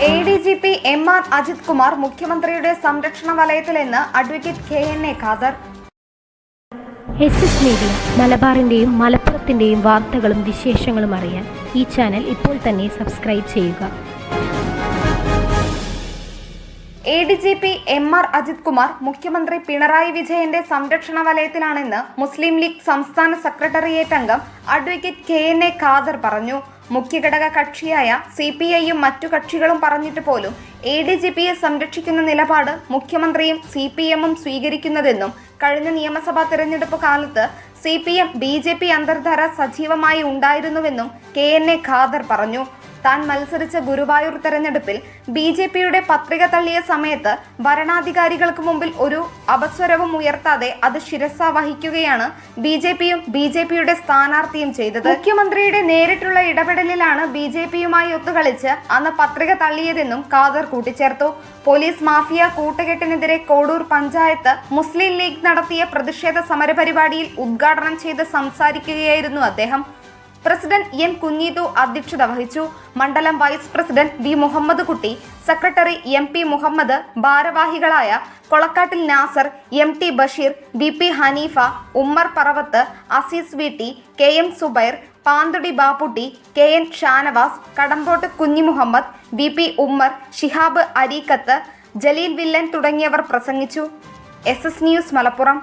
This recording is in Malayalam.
ADGP MR അജിത് കുമാർ മുഖ്യമന്ത്രിയുടെ സംരക്ഷണ വലയത്തിലെന്ന് advocate KNA Khader. SS media മലബാറിന്റെയും മലപ്പുറത്തിന്റെയും വാർത്തകളും വിശേഷങ്ങളും അറിയാൻ ഈ ചാനൽ ഇപ്പോൾ തന്നെ സബ്സ്ക്രൈബ് ചെയ്യുക. ADGP MR അജിത് കുമാർ മുഖ്യമന്ത്രി പിണറായി വിജയന്റെ സംരക്ഷണ വലയത്തിലാണെന്ന് മുസ്ലിം ലീഗ് സംസ്ഥാന സെക്രട്ടേറിയറ്റ് അംഗം അഡ്വക്കേറ്റ് KNA ഖാദർ പറഞ്ഞു. മുഖ്യഘടക കക്ഷിയായ CPIയും മറ്റു കക്ഷികളും പറഞ്ഞിട്ട് പോലും ADGPയെ സംരക്ഷിക്കുന്ന നിലപാട് മുഖ്യമന്ത്രിയും CPMും സ്വീകരിക്കുന്നതെന്നും കഴിഞ്ഞ നിയമസഭാ തെരഞ്ഞെടുപ്പ് കാലത്ത് CPM BJP അന്തർധാര സജീവമായി ഉണ്ടായിരുന്നുവെന്നും KNA ഖാദർ പറഞ്ഞു. താൻ മത്സരിച്ച ഗുരുവായൂർ തെരഞ്ഞെടുപ്പിൽ BJPയുടെ പത്രിക തള്ളിയ സമയത്ത് ഭരണാധികാരികൾക്ക് മുമ്പിൽ ഒരു അപസ്വരവും ഉയർത്താതെ അത് ശിരസ വഹിക്കുകയാണ് BJPയും BJPയുടെ സ്ഥാനാർത്ഥിയും ചെയ്തത്. മുഖ്യമന്ത്രിയുടെ നേരിട്ടുള്ള ഇടപെടലിലാണ് BJPയുമായി ഒത്തുകളിച്ച് അന്ന് പത്രിക തള്ളിയതെന്നും ഖാദർ കൂട്ടിച്ചേർത്തു. പോലീസ് മാഫിയ കൂട്ടുകെട്ടിനെതിരെ കോഡൂർ പഞ്ചായത്ത് മുസ്ലിം ലീഗ് നടത്തിയ പ്രതിഷേധ സമരപരിപാടിയിൽ ഉദ്ഘാടനം ചെയ്ത് സംസാരിക്കുകയായിരുന്നു അദ്ദേഹം. പ്രസിഡന്റ് M കുഞ്ഞീതു അധ്യക്ഷത വഹിച്ചു. മണ്ഡലം വൈസ് പ്രസിഡന്റ് V മുഹമ്മദ് കുട്ടി, സെക്രട്ടറി MP മുഹമ്മദ്, ഭാരവാഹികളായ Kolakkattil Nasar, MT Basheer, BP Haneefa, Ummer Paravath, Azeez VT, KM Zubair, Panthudi Bapputty, KN Shanavas, Kadampot Kunhimuhammad, BP Ummer, Shihab Areekkath, Jaleel Villan തുടങ്ങിയവർ പ്രസംഗിച്ചു. SS news Malappuram.